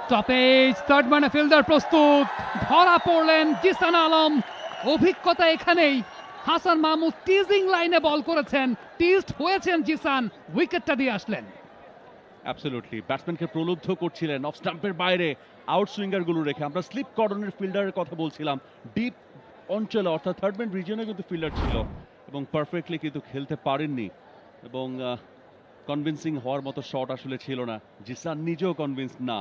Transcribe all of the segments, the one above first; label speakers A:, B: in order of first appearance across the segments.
A: Stoppage, third ম্যানে fielder প্রস্তুত, ধরা পড়লেন জিসান আলম। অভিজ্ঞতা এখানেই। হাসান মাহমুদ টিজিং লাইনে বল করেছেন, টিজড হয়েছেন জিসান, উইকেটটা দিয়ে আসলেন।
B: অ্যাবসলিউটলি ব্যাটসম্যানকে প্রলুব্ধ করছিলেন অফ স্টাম্পের বাইরে আউট সুইঙ্গার গুলো রেখে। আমরা স্লিপ কর্নারের ফিল্ডারের কথা বলছিলাম, ডিপ অঞ্চলে অর্থাৎ থার্ড ম্যান রিজিয়নে কিন্তু ফিল্ডার ছিল এবং পারফেক্টলি কিন্তু খেলতে পারেননি এবং কনভিন্সিং হওয়ার মতো শট আসলে ছিল না। জিসান নিজেও কনভিন্স না।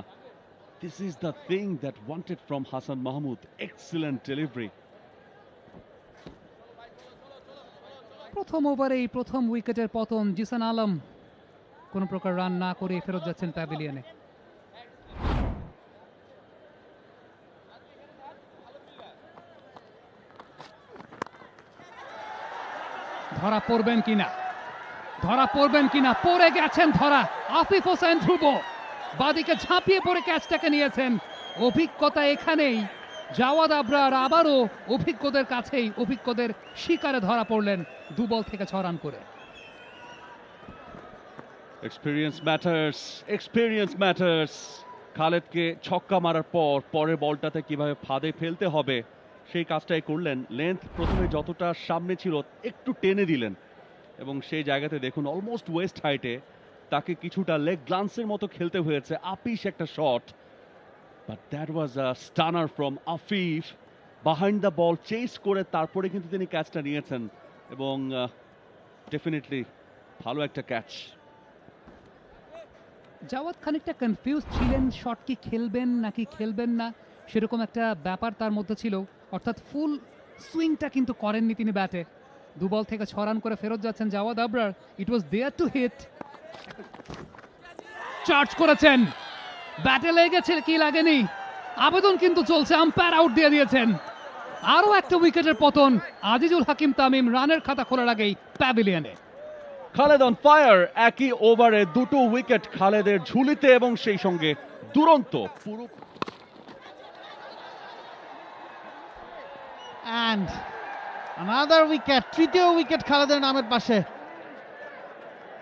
B: This is the thing that wanted from Hasan Mahmud. Excellent delivery.
A: প্রথম ওভারেই প্রথম উইকেটের পতন। জিসান আলম কোন প্রকার রান না করে ফেরত যাচ্ছেন প্যাভিলিয়নে। ধরা পড়বেন কিনা, ধরা পড়বেন কিনা, পড়ে গেছেন ধরা। আফিফ হোসেন ধ্রুব বাদিকে ঝাঁপিয়ে পড়ে ক্যাচটাকে নিয়েছেন। অভিজ্ঞতা এখানেই। জাওয়াদ আবরার আবারও অভিজ্ঞদের কাছেই, অভিজ্ঞদের শিকারে ধরা পড়লেন 2 বল থেকে 6 রান করে।
B: Experience matters, experience matters. খালেদকে ছক্কা মারার পর পরের বলটাতে কিভাবে ফাঁদে ফেলতে হবে সেই কাজটাই করলেন। লেন্থ প্রথমে যতটা সামনে ছিল একটু টেনে দিলেন এবং সেই জায়গাতে দেখুন অলমোস্ট ওয়েস্ট হাইটে তাকে কিছুটা লেগ গ্লান্সের মতো খেলতে হয়েছে। আপিস একটা shot, but that was a stunner from Afif. Behind the ball chase করে তারপরে কিন্তু তিনি ক্যাচটা নিয়েছেন এবং ডেফিনেটলি ভালো একটা ক্যাচ।
A: জাওয়াদ খানিকটা কনফিউজ ছিলেন, শট কি খেলবেন নাকি খেলবেন না, সেরকম একটা ব্যাপার তার মধ্যে ছিল। অর্থাৎ ফুল সুইংটা কিন্তু করেননি তিনি ব্যাটে। 2 বল থেকে 6 রান করে ফেরত যাচ্ছেন Javad Abrar. It was there to hit. Charge করেছেন, ব্যাটে লেগেছে কি লাগেনি, আবেদন কিন্তু চলছে, আম্পায়ার আউট দিয়ে দিয়েছেন। আরো একটা উইকেটের পতন। আজিজুল হাকিম তামিম রানের খাতা খোলার আগেই প্যাভিলিয়নে।
B: Khaled on fire. একই ওভারে 2টো উইকেট খালেদের ঝুলিতে এবং সেই সঙ্গে দুরন্ত পুরো।
C: And another wicket, তৃতীয় উইকেট খালেদের নামের পাশে।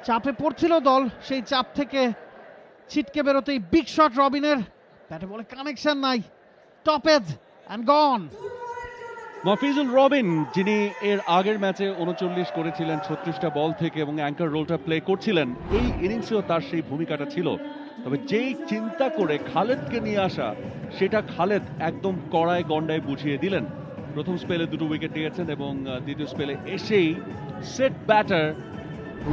C: চাপে পড়ছিল দল, সেই চাপ থেকে ছিটকে বেরোতেই বিগ শট রবিনের। ব্যাটে বলে কানেকশন নাই, টপ এজ এন্ড গন।
B: মফিজুল রবিন, যিনি এর আগের ম্যাচে 39 করেছিলেন 36টা বল থেকে এবং অ্যাঙ্কার রোলটা প্লে করছিলেন, এই ইনিংসেও তার সেই ভূমিকাটা ছিল। তবে যেই চিন্তা করে খালেদকে নিয়ে আসা, সেটা খালেদ একদম কড়ায় গন্ডায় বুঝিয়ে দিলেন। প্রথম স্পেলে 2টো উইকেট নিয়েছেন এবং দ্বিতীয় স্পেলে এসেই সেট ব্যাটার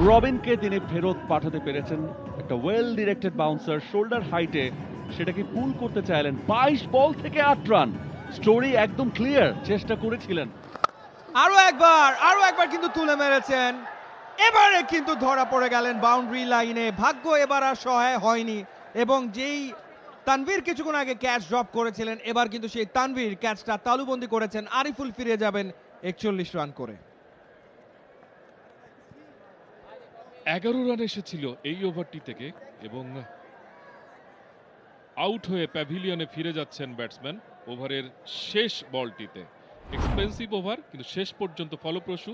B: রবিনকে তিনি ফেরত পাঠাতে পেরেছেন। একটা ওয়েল ডিরেক্টেড বাউন্সার শোল্ডার হাইটে সেটাকে পুল করতে চাইলেন। 22 বল থেকে 8 রান। স্টোরি একদম ক্লিয়ার, চেষ্টা করেছিলেন।
D: আরো একবার কিন্তু তুলে মেরেছেন। এবারে কিন্তু ধরা পড়ে গেলেন বাউন্ডারি লাইনে। ভাগ্য এবার আর সহায় হয়নি এবং যেই তানভীর কিছুক্ষণ আগে ক্যাচ ড্রপ করেছিলেন, এবার কিন্তু সেই তানভীর ক্যাচটা তালুবন্দি করেছেন। আরিফুল ফিরে যাবেন 41 রান করে।
E: 11 রান এসেছিল এই ওভারটি থেকে এবং আউট হয়ে প্যাভিলিয়নে ফিরে যাচ্ছেন ব্যাটসম্যান ওভারের শেষ বলটিতে। এক্সপেন্সিভ ওভার কিন্তু শেষ পর্যন্ত ফলপ্রসূ।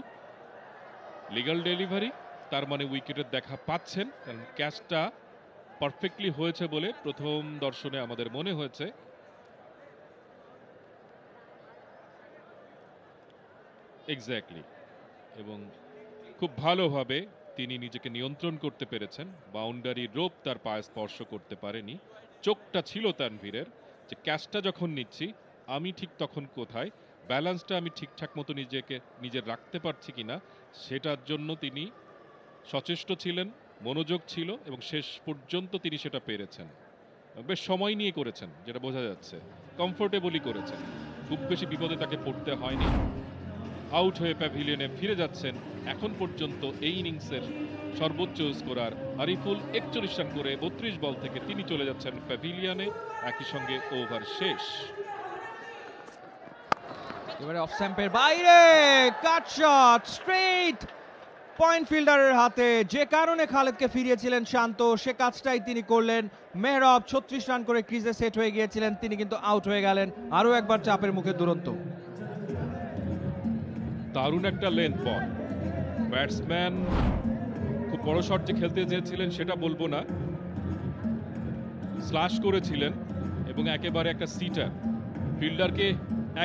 E: লিগ্যাল ডেলিভারি, তার মানে উইকেটের দেখা পাচ্ছেন, কারণ ক্যাচটা পারফেক্টলি হয়েছে বলে প্রথম দর্শনে আমাদের মনে হয়েছে। এক্স্যাক্টলি, এবং খুব ভালোভাবে তিনি নিজেকে নিয়ন্ত্রণ করতে পেরেছেন। বাউন্ডারি রোপ তার পায়ে স্পর্শ করতে পারেনি। চোখটা ছিল তানভীরের যে ক্যাচটা যখন নিচ্ছি আমি ঠিক তখন কোথায়, ব্যালেন্সটা আমি ঠিকঠাক মতো নিজের রাখতে পারছি কিনা, সেটার জন্য তিনি সচেষ্ট ছিলেন, মনোযোগ ছিল এবং শেষ পর্যন্ত তিনি সেটা পেরেছেন। বেশ সময় নিয়ে করেছেন, যেটা বোঝা যাচ্ছে, কমফোর্টেবলি করেছেন, খুব বেশি বিপদে তাকে পড়তে হয়নি। আউট হয়ে প্যাভিলিয়নে ফিরে যাচ্ছেন এখন পর্যন্ত এই ইনিংসের সর্বোচ্চ স্কোরার আরিফুল। 41 রান করে 32 বল থেকে তিনি চলে যাচ্ছেন প্যাভিলিয়নে। একই সঙ্গে ওভার শেষ।
D: এবারে অফ স্ট্যাম্পের বাইরে কাট শট স্ট্রেট পয়েন্ট ফিল্ডারের হাতে। যে কারণে খালেদকে ফিরিয়েছিলেন শান্ত, সে কাজটাই তিনি করলেন। মেহরাব 36 রান করে ক্রিজে সেট হয়ে গিয়েছিলেন, তিনি কিন্তু আউট হয়ে গেলেন। আরো একবার চাপের মুখে দুরন্ত।
E: দারুণ একটা লেন্থ বল। ব্যাটসম্যান খুব বড় শট যে খেলতে চেয়েছিলেন সেটা বলবো না, স্ল্যাশ করেছিলেন এবং একেবারে একটা সিটার, ফিল্ডারকে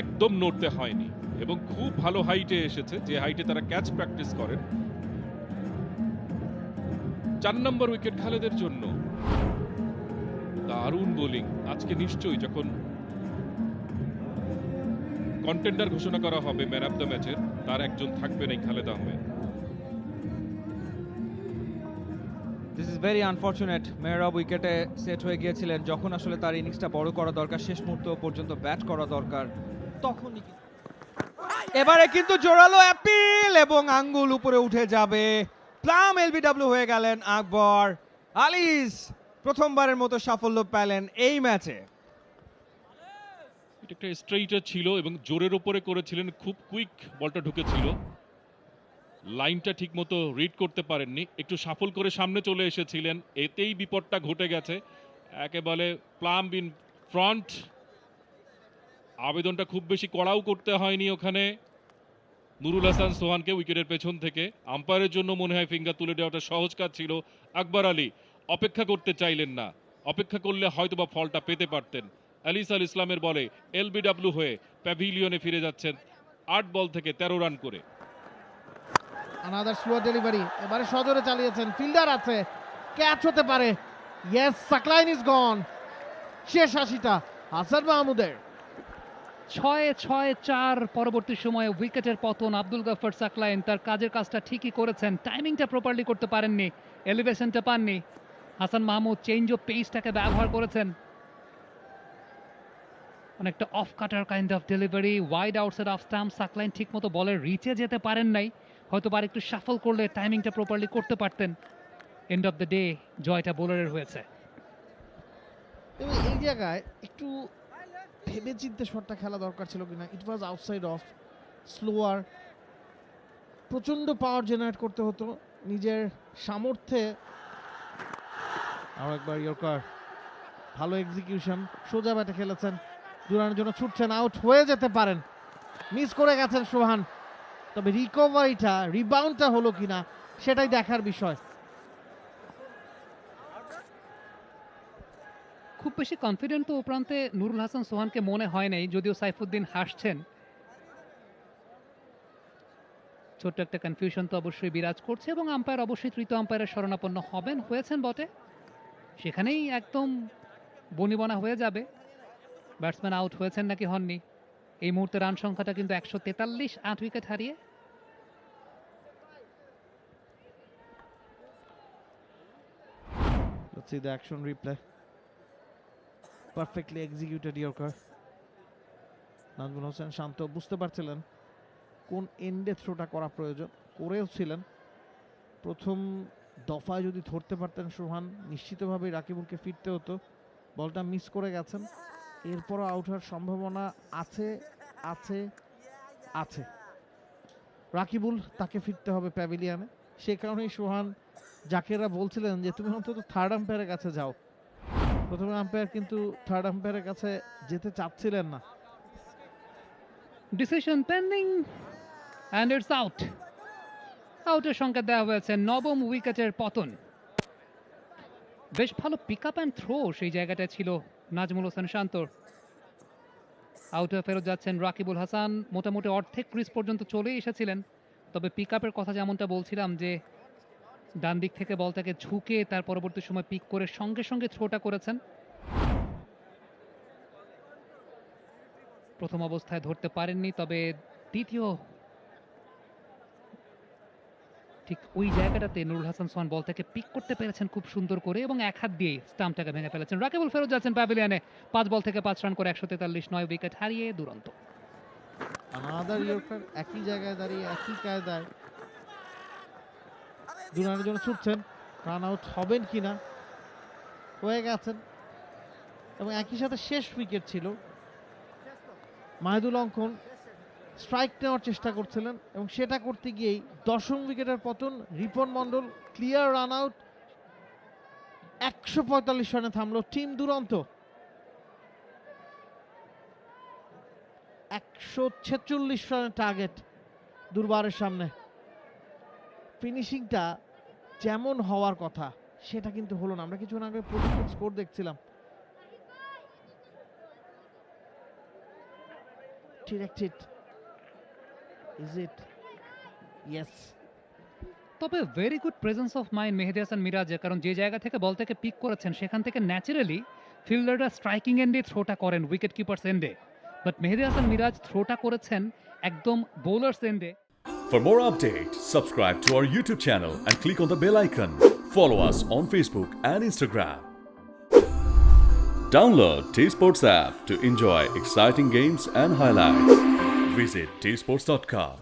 E: একদম নড়তে হয়নি এবং খুব ভালো হাইটে এসেছে, যে হাইটে তারা ক্যাচ প্র্যাকটিস করেন। 4 নম্বর উইকেট খালেদের জন্য। দারুণ বোলিং আজকে। নিশ্চয়ই যখন কন্টেন্ডার ঘোষণা করা হবে ম্যান অফ দ্য ম্যাচের, তার একজন থাকবেন এই Khaled Ahmed.
D: This is very unfortunate. Mehrab উইকেটে সেট হয়ে গিয়েছিলেন যখন আসলে তার ইনিংসটা বড় করা দরকার, শেষ মুহূর্ত পর্যন্ত ব্যাট করা দরকার, তখনই এবারে কিন্তু জোরালো অ্যাপিল এবং আঙ্গুল উপরে উঠে যাবে। প্লাম এলবিডব্লিউ হয়ে গেলেন আকবর। আলিস প্রথমবারের মতো সাফল্য পেলেন এই ম্যাচে।
E: এটা একটা স্ট্রেইটার ছিল এবং জোরের উপরে করেছিলেন, খুব কুইক বলটা ঢুকেছিল, লাইনটা ঠিক মতো রিড করতে পারেননি, একটু সাফল করে সামনে চলে এসেছিলেন, এতেই বিপদটা ঘটে গেছে। একেবারে প্লাম ইন ফ্রন্ট। আবেদনটা খুব বেশি কড়াও করতে হয়নি ওখানে নুরুল হাসান সোহানকে উইকেটের পেছন থেকে। আম্পায়ারের জন্য মনে হয় ফিঙ্গার তুলে দেওয়াটা সহজ কাজ ছিল। আকবর আলী অপেক্ষা করতে চাইলেন না, অপেক্ষা করলে হয়তোবা ফলটা পেতে পারতেন। আলিস আল ইসলামের বলে এলবিডব্লিউ হয়ে প্যাভিলিয়নে ফিরে যাচ্ছেন 8 বল থেকে 13 রান করে।
C: আনাদার স্লো ডেলিভারি, এবারে সজোরে চালিয়েছেন, ফিল্ডার আছে, ক্যাচ হতে পারে। ইয়েস, সাকলাইন ইজ গন। শেষ 80টা হাসান মাহমুদের।
A: 6-6-4 পরবর্তী সময়ে উইকেটের পতন। আব্দুল গাফফার সাকলাইন তার কাজের কাজটা ঠিকই করেছেন, টাইমিংটা প্রপারলি করতে পারেননি, এলিভেশনটা পাননি। হাসান মাহমুদ চেঞ্জ অফ পেসটাকে ব্যবহার করেছেন, অনেকটা off cutter kind of delivery, wide outside off stump. Saqlain ঠিকমতো বলের রিচে যেতে পারেন নাই, হয়তো আর একটু শাফল করলে টাইমিংটা প্রপারলি করতে পারতেন। এন্ড অফ দ্য ডে জয়টা বোলারের হয়েছে।
C: এবং এই জায়গায় একটু ভেবে চিন্তে শটটা খেলা দরকার ছিল কিনা। ইট ওয়াজ আউটসাইড অফ, স্লোয়ার, প্রচন্ড পাওয়ার জেনারেট করতে হতো নিজের সামর্থ্যে। আরো একবার ইয়র্কার, ভালো এক্সিকিউশন, সোজা ব্যাটে খেলেছেন, দুরানের জন্য ছুটছেন, আউট হয়ে যেতে পারেন, মিস করে গেছেন সোহান। তবে রিকভারিটা, রিবাউন্ডটা হলো কিনা সেটাই দেখার বিষয়।
A: খুব বেশি কনফিডেন্ট তো ও প্রান্তে নুরুল হাসান সোহানকে মনে হয় নাই, যদিও সাইফুদ্দিন হাসছেন। ছোট্ট একটা কনফিউশন তো অবশ্যই বিরাজ করছে এবং আম্পায়ার অবশ্যই তৃতীয় আম্পায়ারের শরণাপন্ন হয়েছেন বটে, সেখানেই একদম বনিবনা হয়ে যাবে ব্যাটসম্যান আউট হয়েছেন নাকি হননি। এই মুহূর্তে রান সংখ্যাটা কিন্তু 143, 8 উইকেট হারিয়ে।
C: Let's see the action replay. Perfectly executed Yorker. Nazmul Hossain শান্ত বুঝতে পারছিলেন কোন এন্ডে থ্রোটা করা প্রয়োজন, করেও ছিলেন। প্রথম দফায় যদি ধরতে পারতেন সোহান, নিশ্চিতভাবে রাকিবুলকে ফিরতে হতো। বলটা মিস করে গেছেন, এরপরও আউট হওয়ার সম্ভাবনা আছে আছে আছে। রাকিবুল, তাকে ফিরতে হবে প্যাভিলিয়নে। সে কারণেই সোহান জাকেরা বলছিলেন যে তুমি অন্তত থার্ড আম্পায়ারের কাছে যাও। প্রথমে আম্পায়ার কিন্তু থার্ড আম্পায়ারের কাছে যেতে চাচ্ছিলেন না।
A: Decision pending and it's out. আউটের সংকেত দেওয়া হয়েছে, 9ম উইকেটের পতন। বেশ ভালো পিক আপ অ্যান্ড থ্রো সেই জায়গাটা ছিল নাজমুল হোসেন শান্তর। আউট হয়ে ফেরত যাচ্ছেন রাকিবুল হাসান, মোটামুটি অর্ধেক ক্রিজ পর্যন্ত চলেই এসেছিলেন। তবে পিক আপের কথা যেমনটা বলছিলাম, যে ডান দিক থেকে বলটাকে ঝুঁকে তার পরবর্তী সময় পিক করে সঙ্গে সঙ্গে থ্রোটা করেছেন। প্রথম অবস্থায় ধরতে পারেননি, তবে দ্বিতীয় ঠিক ওই জায়গাটাতে নুরুল হাসান সোহান বলটাকে পিক করতে পেরেছেন খুব সুন্দর করে এবং এক হাত দিয়ে স্টাম্পটাকে ভেঙে ফেলেছেন। রাকিবুল ফেরত যাচ্ছেন প্যাভিলিয়নে, 5 বল থেকে 5 রান করে 143, 9 উইকেট হারিয়ে দুরন্ত।
C: আনাদার ইয়র্কার, একই জায়গায় দাঁড়িয়ে একই কায়দায় দু রানের জন্য ছুটছেন, রান আউট হবেন কিনা, হয়ে গেছেন। এবং একই সাথে শেষ উইকেট ছিল। মাহিদুল অঙ্কন স্ট্রাইক নেওয়ার চেষ্টা করছিলেন এবং সেটা করতে গিয়েই 10ম উইকেটের পতন। Ripon Mondal clear run out, 145 রানে থামলো টিম দুরন্ত। 146 রানের টার্গেট দুর্বারের সামনে। ফিনিশিংটা যেমন হওয়ার কথা সেটা কিন্তু হলো না। আমরা কিছুক্ষণ আগে প্রজেক্টেড স্কোর দেখছিলাম, direct it. Is it? Yes.
A: তবে very good presence of mind Mehedi Hasan মিরাজের, কারণ যে জায়গা থেকে বলটাকে পিক করেছেন সেখান থেকে ন্যাচারালি ফিল্ডাররা স্ট্রাইকিং এন্ডে থ্রোটা করেন, উইকেট কিপার্স এন্ডে, বাট মেহেদী হাসান মিরাজ থ্রোটা করেছেন একদম বোলার্স এন্ডে।
F: For more updates, subscribe to our YouTube channel and click on the bell icon. Follow us on Facebook and Instagram. Download T-Sports app to enjoy exciting games and highlights. Visit tsports.com.